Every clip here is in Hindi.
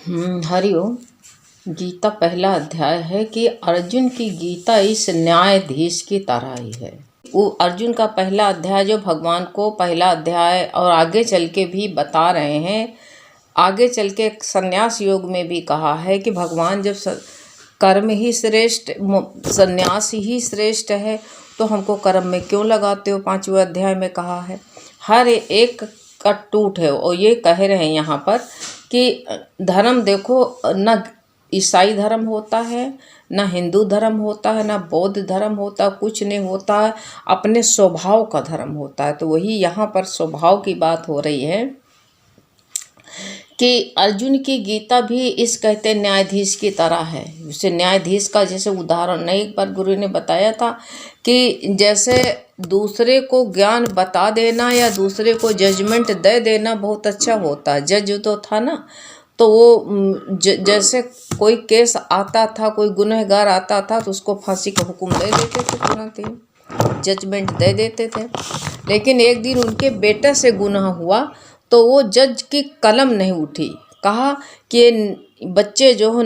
हरिओम। गीता पहला अध्याय है कि अर्जुन की गीता इस न्यायाधीश की तरह ही है। वो अर्जुन का पहला अध्याय जो भगवान को पहला अध्याय और आगे चल के भी बता रहे हैं। आगे चल के संन्यास योग में भी कहा है कि भगवान जब कर्म ही श्रेष्ठ, संन्यास ही श्रेष्ठ है, तो हमको कर्म में क्यों लगाते हो। 5वें अध्याय में कहा है हर एक का टूट है। और ये कह रहे हैं यहाँ पर कि धर्म देखो, न ईसाई धर्म होता है, न हिंदू धर्म होता है, न बौद्ध धर्म होता है, कुछ नहीं होता है, अपने स्वभाव का धर्म होता है। तो वही यहाँ पर स्वभाव की बात हो रही है कि अर्जुन की गीता भी इस कहते न्यायाधीश की तरह है। उसे न्यायाधीश का जैसे उदाहरण नहीं, एक बार गुरु ने बताया था कि जैसे दूसरे को ज्ञान बता देना या दूसरे को जजमेंट दे देना बहुत अच्छा होता है। जज तो था ना, तो वो जैसे कोई केस आता था, कोई गुनहगार आता था तो उसको फांसी का हुक्म दे देते थे, तुरंत ही जजमेंट दे देते थे। लेकिन एक दिन उनके बेटे से गुनाह हुआ तो वो जज की कलम नहीं उठी। कहा कि बच्चे जो है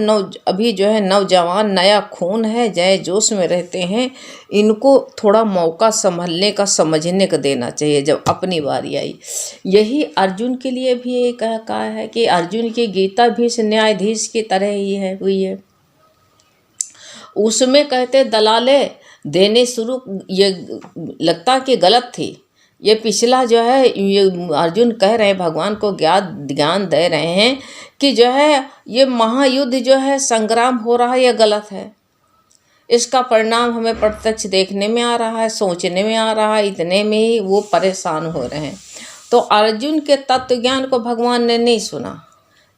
अभी जो है नौजवान, नया खून है, जय जोश में रहते हैं, इनको थोड़ा मौका संभलने का, समझने का देना चाहिए जब अपनी बारी आई। यही अर्जुन के लिए भी ये कहा है कि अर्जुन की गीता भी इस न्यायाधीश की तरह ही है हुई है। उसमें कहते दलाले देने शुरू, ये लगता कि गलत थी। ये पिछला जो है, ये अर्जुन कह रहे हैं, भगवान को ज्ञान दे रहे हैं कि जो है ये महायुद्ध जो है, संग्राम हो रहा है, ये गलत है। इसका परिणाम हमें प्रत्यक्ष देखने में आ रहा है, सोचने में आ रहा है, इतने में ही वो परेशान हो रहे हैं। तो अर्जुन के तत्व ज्ञान को भगवान ने नहीं सुना।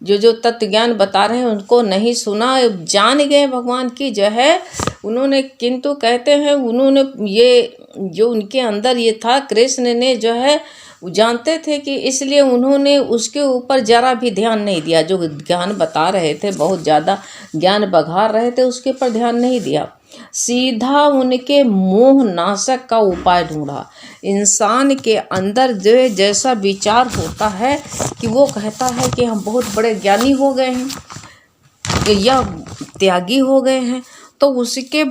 जो तत्व ज्ञान बता रहे हैं उनको नहीं सुना। जान गए भगवान की जो है उन्होंने, किंतु कहते हैं उन्होंने ये जो उनके अंदर ये था, कृष्ण ने जो है जानते थे कि इसलिए उन्होंने उसके ऊपर जरा भी ध्यान नहीं दिया। जो ज्ञान बता रहे थे, बहुत ज़्यादा ज्ञान बघार रहे थे, उसके ऊपर ध्यान नहीं दिया। सीधा उनके मोह नाशक का उपाय ढूंढा। इंसान के अंदर जो जैसा विचार होता है कि वो कहता है कि हम बहुत बड़े ज्ञानी हो गए हैं या त्यागी हो गए हैं, तो उसके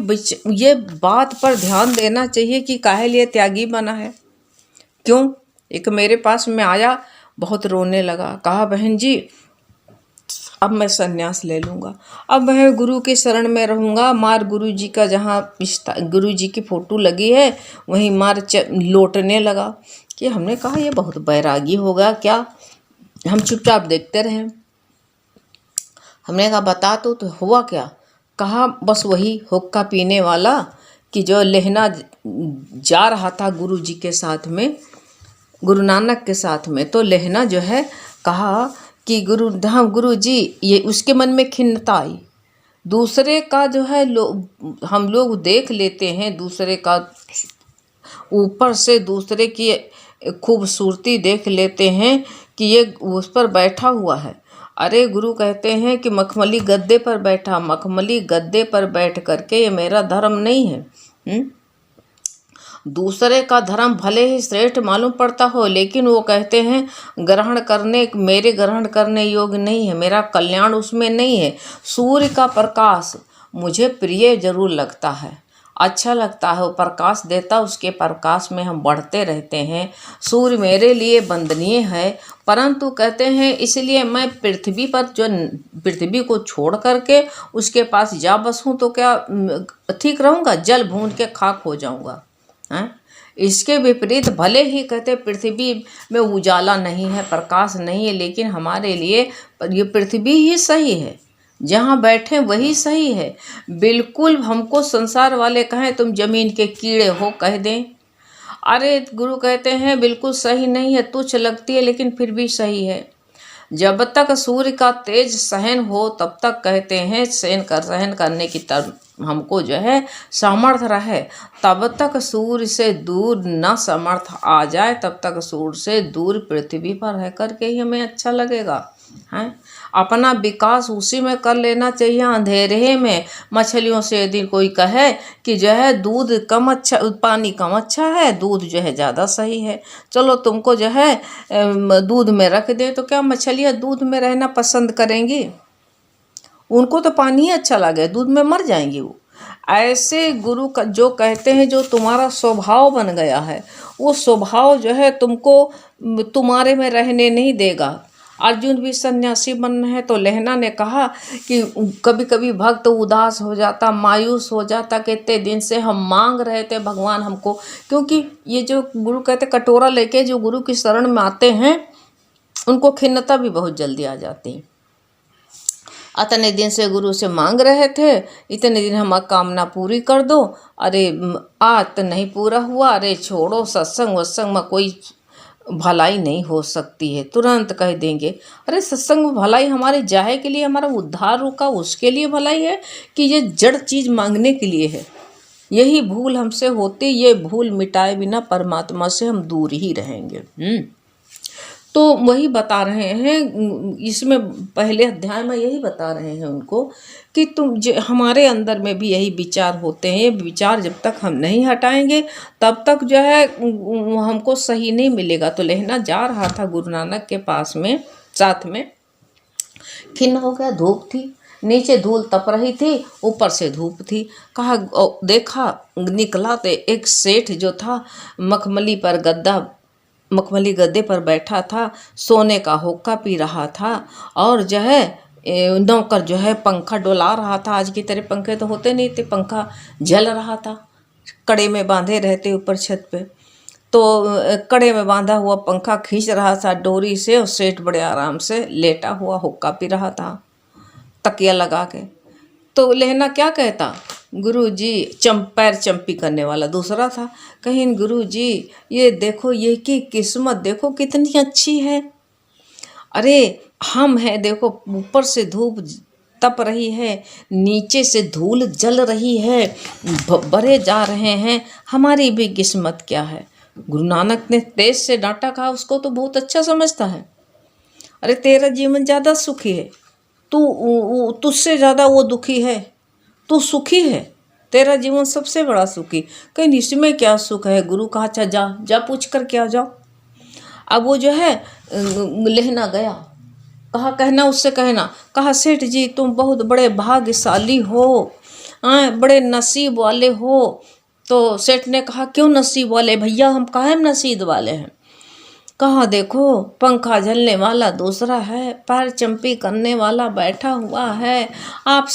ये बात पर ध्यान देना चाहिए कि काहे लिए त्यागी बना है, क्यों। एक मेरे पास में आया, बहुत रोने लगा, कहा बहन जी अब मैं संन्यास ले लूँगा, अब मैं गुरु के शरण में रहूँगा। मार गुरु जी का जहाँ गुरु जी की फ़ोटो लगी है वहीं मार लौटने लगा। कि हमने कहा ये बहुत बैरागी होगा क्या। हम चुपचाप देखते रहे। हमने कहा बता तो हुआ क्या। कहा बस वही हुक्का पीने वाला कि जो लेहना जा रहा था गुरु जी के साथ में, गुरु नानक के साथ में, तो लेहना जो है कहा कि गुरु जी, ये उसके मन में खिन्नता आई। दूसरे का जो है हम लोग देख लेते हैं, दूसरे का ऊपर से दूसरे की खूबसूरती देख लेते हैं कि ये उस पर बैठा हुआ है। अरे गुरु कहते हैं कि मखमली गद्दे पर बैठा, मखमली गद्दे पर बैठ करके ये मेरा धर्म नहीं है। दूसरे का धर्म भले ही श्रेष्ठ मालूम पड़ता हो, लेकिन वो कहते हैं मेरे ग्रहण करने योग्य नहीं है, मेरा कल्याण उसमें नहीं है। सूर्य का प्रकाश मुझे प्रिय जरूर लगता है, अच्छा लगता है, वो प्रकाश देता, उसके प्रकाश में हम बढ़ते रहते हैं। सूर्य मेरे लिए वंदनीय है, परंतु कहते हैं इसलिए मैं पृथ्वी पर जो पृथ्वी को छोड़ करके उसके पास जा बसूं तो क्या ठीक रहूँगा, जल भून के खाक हो जाऊँगा। इसके विपरीत भले ही कहते पृथ्वी में उजाला नहीं है, प्रकाश नहीं है, लेकिन हमारे लिए ये पृथ्वी ही सही है, जहाँ बैठे वही सही है। बिल्कुल हमको संसार वाले कहें तुम जमीन के कीड़े हो, कह दें, अरे गुरु कहते हैं बिल्कुल सही नहीं है, तुच्छ लगती है लेकिन फिर भी सही है। जब तक सूर्य का तेज सहन हो तब तक कहते हैं सहन करने की हमको जो है सामर्थ्य रहे, तब तक सूर्य से दूर न समर्थ आ जाए, तब तक सूर्य से दूर पृथ्वी पर रह करके ही हमें अच्छा लगेगा। हैं, अपना विकास उसी में कर लेना चाहिए। अंधेरे में मछलियों से यदि कोई कहे कि जो है दूध कम अच्छा, पानी कम अच्छा है, दूध जो है ज़्यादा सही है, चलो तुमको जो है दूध में रख दे, तो क्या मछलियाँ दूध में रहना पसंद करेंगी। उनको तो पानी ही अच्छा लगे, दूध में मर जाएंगे वो। ऐसे गुरु का जो कहते हैं जो तुम्हारा स्वभाव बन गया है, वो स्वभाव जो है तुमको तुम्हारे में रहने नहीं देगा। अर्जुन भी सन्यासी बनना है तो लेहना ने कहा कि कभी कभी भक्त उदास हो जाता, मायूस हो जाता कि इतने दिन से हम मांग रहे थे भगवान हमको, क्योंकि ये जो गुरु कहते कटोरा लेके जो गुरु की शरण में आते हैं उनको खिन्नता भी बहुत जल्दी आ जाती है। इतने दिन से गुरु से मांग रहे थे, इतने दिन हमारी कामना पूरी कर दो, अरे आज तो नहीं पूरा हुआ, अरे छोड़ो, सत्संग वत्संग में कोई भलाई नहीं हो सकती है, तुरंत कह देंगे। अरे सत्संग में भलाई हमारे जाहे के लिए, हमारा उद्धार रुका उसके लिए भलाई है कि ये जड़ चीज़ मांगने के लिए है। यही भूल हमसे होती, ये भूल मिटाए बिना परमात्मा से हम दूर ही रहेंगे। तो वही बता रहे हैं इसमें, पहले अध्याय में यही बता रहे हैं उनको कि हमारे अंदर में भी यही विचार होते हैं। विचार जब तक हम नहीं हटाएंगे तब तक जो है हमको सही नहीं मिलेगा। तो लेहना जा रहा था गुरु नानक के पास में, साथ में खिन्न हो गया, धूप थी, नीचे धूल तप रही थी, ऊपर से धूप थी। कहा देखा, निकला तो एक सेठ जो था मखमली गद्दे पर बैठा था, सोने का होक्का पी रहा था, और जो है नौकर जो है पंखा डोला रहा था। आज की तरह पंखे तो होते नहीं थे, पंखा झल रहा था, कड़े में बांधे रहते ऊपर छत पे, तो कड़े में बांधा हुआ पंखा खींच रहा था डोरी से, और सेठ बड़े आराम से लेटा हुआ हुक्का पी रहा था तकिया लगा के। तो लेहना क्या कहता, गुरुजी, पैर चंपी करने वाला दूसरा था, कहीं गुरुजी ये देखो, ये की किस्मत देखो कितनी अच्छी है, अरे हम हैं देखो, ऊपर से धूप तप रही है, नीचे से धूल जल रही है, भरे जा रहे हैं, हमारी भी किस्मत क्या है। गुरु नानक ने तेज से डांटा, कहा उसको तो बहुत अच्छा समझता है, अरे तेरा जीवन ज़्यादा सुखी है, तुझसे ज़्यादा वो दुखी है, तू सुखी है, तेरा जीवन सबसे बड़ा सुखी, कहीं इसमें क्या सुख है। गुरु कहा अच्छा जा पूछ कर क्या जाओ। अब वो जो है लेहना गया, कहा कहना उससे कहना, कहा सेठ जी तुम बहुत बड़े भाग्यशाली हो, बड़े नसीब वाले हो। तो सेठ ने कहा क्यों नसीब वाले भैया, हम काहे नसीब वाले हैं। कहा देखो पंखा झलने वाला दूसरा है, पैर चंपी करने वाला बैठा हुआ है, आप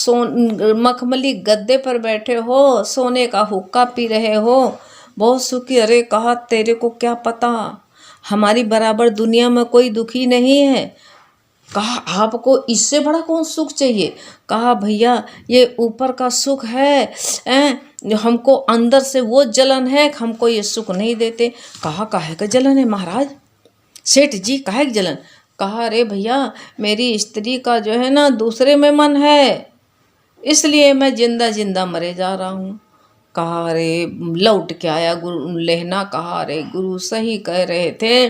मखमली गद्दे पर बैठे हो, सोने का हुक्का पी रहे हो, बहुत सुखी। अरे कहा तेरे को क्या पता, हमारी बराबर दुनिया में कोई दुखी नहीं है। कहा आपको इससे बड़ा कौन सुख चाहिए। कहा भैया ये ऊपर का सुख है, हमको अंदर से वो जलन है, हमको ये सुख नहीं देते। कहा काहे का जलन है महाराज, सेठ जी काहे का जलन। कहा अरे भैया मेरी स्त्री का जो है ना दूसरे में मन है, इसलिए मैं जिंदा जिंदा मरे जा रहा हूँ। कहा अरे लौट के आया गुरु लेहना, कहा अरे गुरु सही कह रहे थे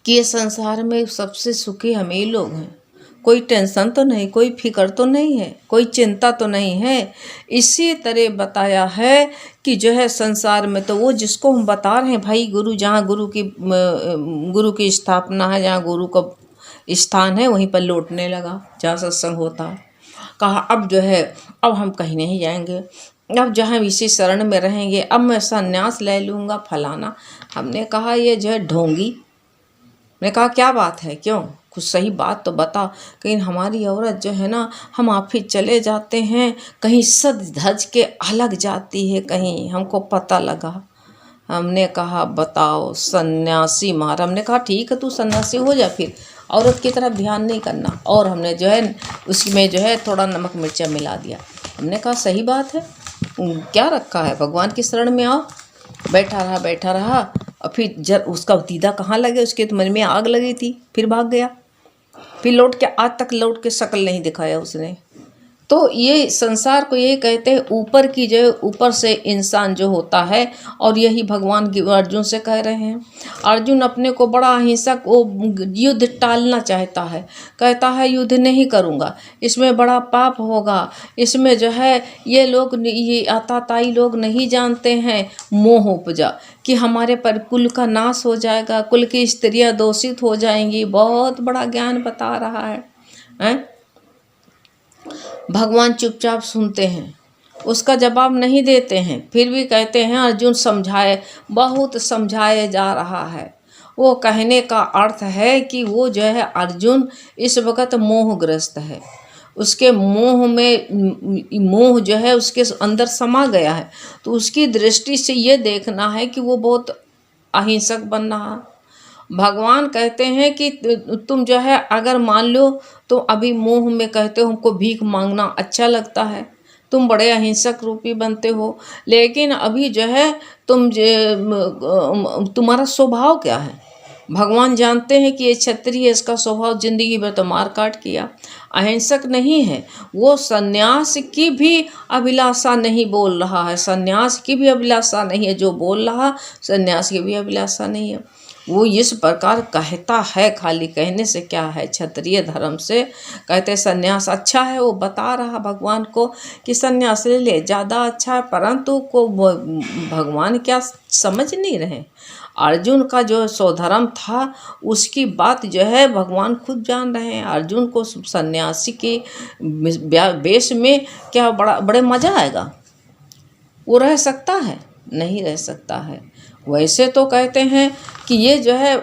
कि ये संसार में सबसे सुखी हम ही लोग हैं, कोई टेंशन तो नहीं, कोई फिक्र तो नहीं है, कोई चिंता तो नहीं है। इसी तरह बताया है कि जो है संसार में तो वो जिसको हम बता रहे हैं भाई, गुरु जहाँ गुरु की स्थापना है, जहाँ गुरु का स्थान है वहीं पर लौटने लगा जहाँ सत्संग होता है। कहा अब जो है अब हम कहीं नहीं जाएंगे, अब जहाँ इसी शरण में रहेंगे, अब मैं संन्यास ले लूँगा फलाना। हमने कहा ये जो है ढोंगी। मैंने कहा क्या बात है, क्यों, कुछ सही बात तो बता। कहीं हमारी औरत जो है ना, हम ऑफिस चले जाते हैं, कहीं सज धज के अलग जाती है, कहीं हमको पता लगा। हमने कहा बताओ सन्यासी मार। हमने कहा ठीक है तू सन्यासी हो जा, फिर औरत की तरफ ध्यान नहीं करना। और हमने जो है उसमें जो है थोड़ा नमक मिर्चा मिला दिया। हमने कहा सही बात है, क्या रखा है, भगवान की शरण में आओ। बैठा रहा और फिर जब उसका दीदा कहाँ लगे, उसके तो मन में आग लगी थी, फिर भाग गया। फिर लौट के आज तक लौट के शक्ल नहीं दिखाया उसने। तो ये संसार को ये कहते हैं ऊपर की जो ऊपर से इंसान जो होता है, और यही भगवान अर्जुन से कह रहे हैं। अर्जुन अपने को बड़ा अहिंसक, वो युद्ध टालना चाहता है, कहता है युद्ध नहीं करूँगा, इसमें बड़ा पाप होगा, इसमें जो है ये लोग, ये आताताई लोग नहीं जानते हैं, मोह उपजा कि हमारे पर कुल का नाश हो जाएगा, कुल की स्त्रियाँ दोषित हो जाएंगी। बहुत बड़ा ज्ञान बता रहा है। भगवान चुपचाप सुनते हैं, उसका जवाब नहीं देते हैं। फिर भी कहते हैं अर्जुन समझाए, बहुत समझाया जा रहा है। वो कहने का अर्थ है कि वो जो है अर्जुन इस वक्त मोहग्रस्त है, उसके मोह में मोह जो है उसके अंदर समा गया है। तो उसकी दृष्टि से ये देखना है कि वो बहुत अहिंसक बन रहा। भगवान कहते हैं कि तुम जो है अगर मान लो तो अभी मोह में कहते हो हमको भीख मांगना अच्छा लगता है, तुम बड़े अहिंसक रूपी बनते हो, लेकिन अभी जो है तुम्हारा स्वभाव क्या है। भगवान जानते हैं कि ये क्षत्रिय है, इसका स्वभाव जिंदगी भर तो मार काट किया, अहिंसक नहीं है। वो सन्यास की भी अभिलाषा नहीं बोल रहा है, सन्यास की भी अभिलाषा नहीं है, जो बोल रहा सन्यास की भी अभिलाषा नहीं है। वो इस प्रकार कहता है, खाली कहने से क्या है, क्षत्रिय धर्म से कहते सन्यास अच्छा है। वो बता रहा भगवान को कि सन्यास ले ले, ज़्यादा अच्छा है, परंतु को भगवान क्या समझ नहीं रहे। अर्जुन का जो स्वधर्म था उसकी बात जो है भगवान खुद जान रहे हैं। अर्जुन को सन्यासी के वेश में क्या बड़े मज़ा आएगा, वो रह सकता है? नहीं रह सकता है। वैसे तो कहते हैं कि ये जो है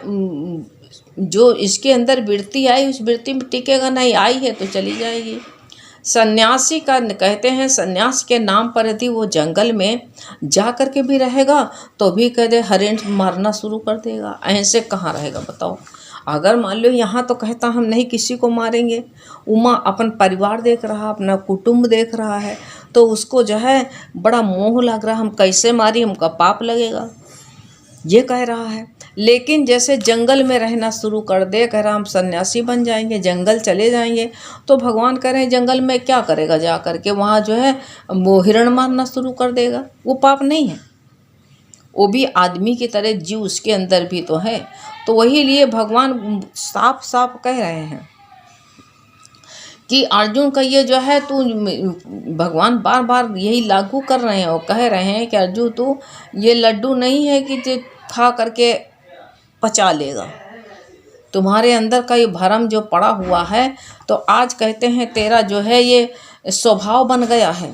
जो इसके अंदर वृत्ति आई उस वृत्ति में टिकेगा नहीं, आई है तो चली जाएगी। सन्यासी का कहते हैं सन्यास के नाम पर यदि वो जंगल में जा कर के भी रहेगा तो भी कह दे हरिण मारना शुरू कर देगा, ऐसे कहाँ रहेगा बताओ। अगर मान लो यहाँ तो कहता हम नहीं किसी को मारेंगे, उमा अपन परिवार देख रहा, अपना कुटुंब देख रहा है, तो उसको जो है बड़ा मोह लग रहा, हम कैसे मारी, हमका पाप लगेगा, ये कह रहा है। लेकिन जैसे जंगल में रहना शुरू कर दे, कह रहा हम सन्यासी बन जाएंगे, जंगल चले जाएंगे, तो भगवान कह रहे हैं जंगल में क्या करेगा, जा कर के वहाँ जो है वो हिरण मारना शुरू कर देगा। वो पाप नहीं है, वो भी आदमी की तरह जीव उसके अंदर भी तो है। तो वही लिए भगवान साफ साफ कह रहे हैं कि अर्जुन का ये जो है तू, भगवान बार बार यही लागू कर रहे हैं और कह रहे हैं कि अर्जुन तू ये लड्डू नहीं है कि खा करके पचा लेगा, तुम्हारे अंदर का ये भरम जो पड़ा हुआ है, तो आज कहते हैं तेरा जो है ये स्वभाव बन गया है।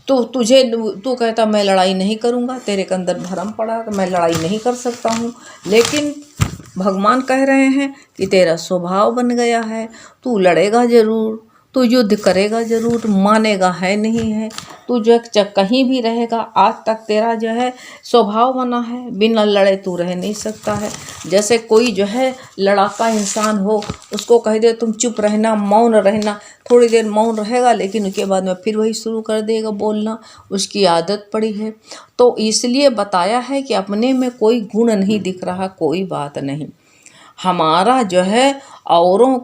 तो तू कहता मैं लड़ाई नहीं करूँगा, तेरे के अंदर भरम पड़ा तो मैं लड़ाई नहीं कर सकता हूँ। लेकिन भगवान कह रहे हैं कि तेरा स्वभाव बन गया है, तू लड़ेगा ज़रूर, तू युद्ध करेगा ज़रूर, मानेगा है नहीं है, तू जो कहीं भी रहेगा। आज तक तेरा जो है स्वभाव बना है, बिना लड़े तू रह नहीं सकता है। जैसे कोई जो है लड़ाका इंसान हो, उसको कह दे तुम चुप रहना, मौन रहना, थोड़ी देर मौन रहेगा, लेकिन उसके बाद में फिर वही शुरू कर देगा बोलना, उसकी आदत पड़ी है। तो इसलिए बताया है कि अपने में कोई गुण नहीं दिख रहा, कोई बात नहीं। हमारा जो है औरों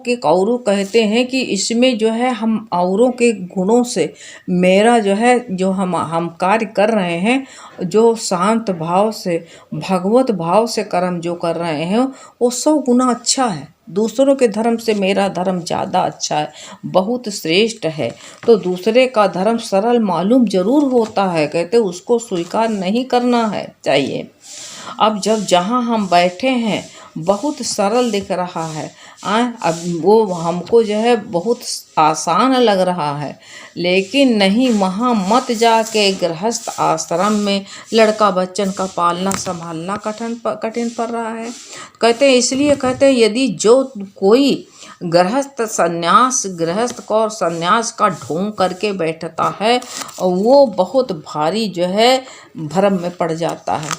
कहते हैं कि इसमें जो है हम औरों के गुणों से मेरा जो है जो हम कार्य कर रहे हैं, जो शांत भाव से भगवत भाव से कर्म जो कर रहे हैं वो 100 गुना अच्छा है। दूसरों के धर्म से मेरा धर्म ज़्यादा अच्छा है, बहुत श्रेष्ठ है। तो दूसरे का धर्म सरल मालूम जरूर होता है, कहते उसको स्वीकार नहीं करना है चाहिए। अब जहाँ हम बैठे हैं बहुत सरल दिख रहा है, अब वो हमको जो है बहुत आसान लग रहा है, लेकिन नहीं, वहाँ मत जाके गृहस्थ आश्रम में लड़का बच्चन का पालना संभालना कठिन पड़ रहा है। कहते हैं इसलिए कहते हैं यदि जो कोई गृहस्थ को और संन्यास का ढोंग करके बैठता है वो बहुत भारी जो है भ्रम में पड़ जाता है,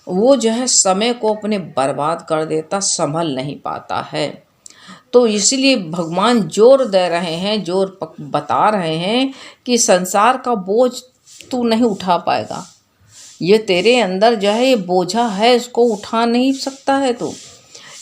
वो जो है समय को अपने बर्बाद कर देता, संभल नहीं पाता है। तो इसलिए भगवान जोर दे रहे हैं, बता रहे हैं कि संसार का बोझ तू नहीं उठा पाएगा, ये तेरे अंदर जो है ये बोझा है, इसको उठा नहीं सकता है तू।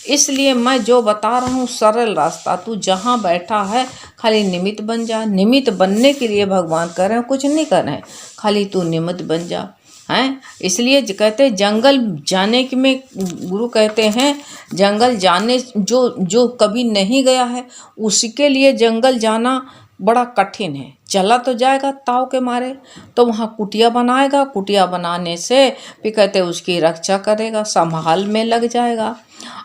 इसलिए मैं जो बता रहा हूँ सरल रास्ता, तू जहाँ बैठा है खाली निमित्त बन जा। निमित्त बनने के लिए भगवान कह रहे हैं, कुछ नहीं कर रहे हैं, खाली तू निमित्त बन जा हैं। इसलिए कहते हैं जंगल जाने के में गुरु कहते हैं जंगल जाने जो कभी नहीं गया है उसके लिए जंगल जाना बड़ा कठिन है। चला तो जाएगा ताव के मारे, तो वहाँ कुटिया बनाएगा, कुटिया बनाने से फिर कहते उसकी रक्षा करेगा, संभाल में लग जाएगा।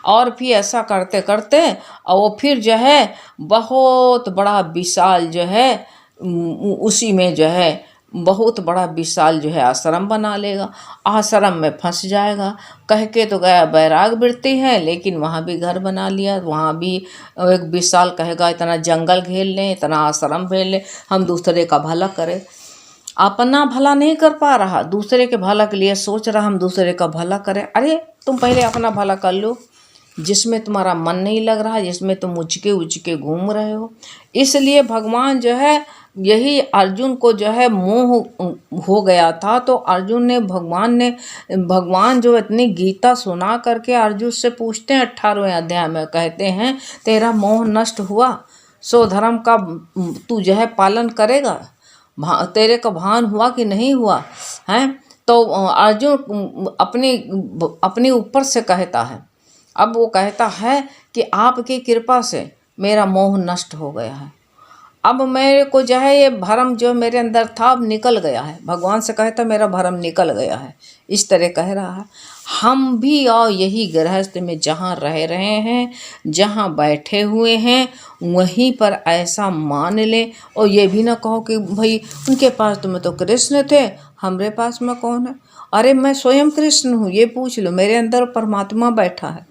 और फिर ऐसा करते करते और वो फिर जो है बहुत बड़ा विशाल जो है उसी में जो है बहुत बड़ा विशाल जो है आश्रम बना लेगा, आश्रम में फंस जाएगा। कह के तो गया बैराग वृत्ति है, लेकिन वहाँ भी घर बना लिया, वहाँ भी एक विशाल कहेगा इतना जंगल घेर लें, इतना आश्रम घेर लें, हम दूसरे का भला करें। अपना भला नहीं कर पा रहा, दूसरे के भला के लिए सोच रहा हम दूसरे का भला करें। अरे तुम पहले अपना भला कर लो, जिसमें तुम्हारा मन नहीं लग रहा, जिसमें तुम उचके उचके घूम रहे हो। इसलिए भगवान जो है यही अर्जुन को जो है मोह हो गया था, तो अर्जुन ने भगवान जो इतनी गीता सुना करके अर्जुन से पूछते हैं 18वें अध्याय में, कहते हैं तेरा मोह नष्ट हुआ, सो धर्म का तू जो है पालन करेगा, तेरे का भान हुआ कि नहीं हुआ है। तो अर्जुन अपनी ऊपर से कहता है, अब वो कहता है कि आपकी कृपा से मेरा मोह नष्ट हो गया है, अब मेरे को जो है ये भरम जो मेरे अंदर था अब निकल गया है। भगवान से कहता मेरा भरम निकल गया है, इस तरह कह रहा है। हम भी और यही गृहस्थ में जहाँ रह रहे हैं, जहाँ बैठे हुए हैं, वहीं पर ऐसा मान लें। और ये भी ना कहो कि भाई उनके पास तुम्हें तो कृष्ण थे, हमरे पास में कौन है। अरे मैं स्वयं कृष्ण हूँ, ये पूछ लो, मेरे अंदर परमात्मा बैठा है,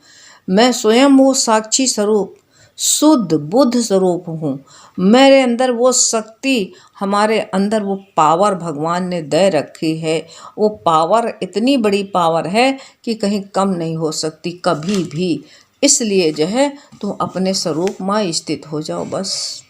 मैं स्वयं वो साक्षी स्वरूप शुद्ध बुद्ध स्वरूप हूँ। मेरे अंदर वो शक्ति, हमारे अंदर वो पावर भगवान ने दे रखी है। वो पावर इतनी बड़ी पावर है कि कहीं कम नहीं हो सकती कभी भी। इसलिए जो है तुम अपने स्वरूप में स्थित हो जाओ बस।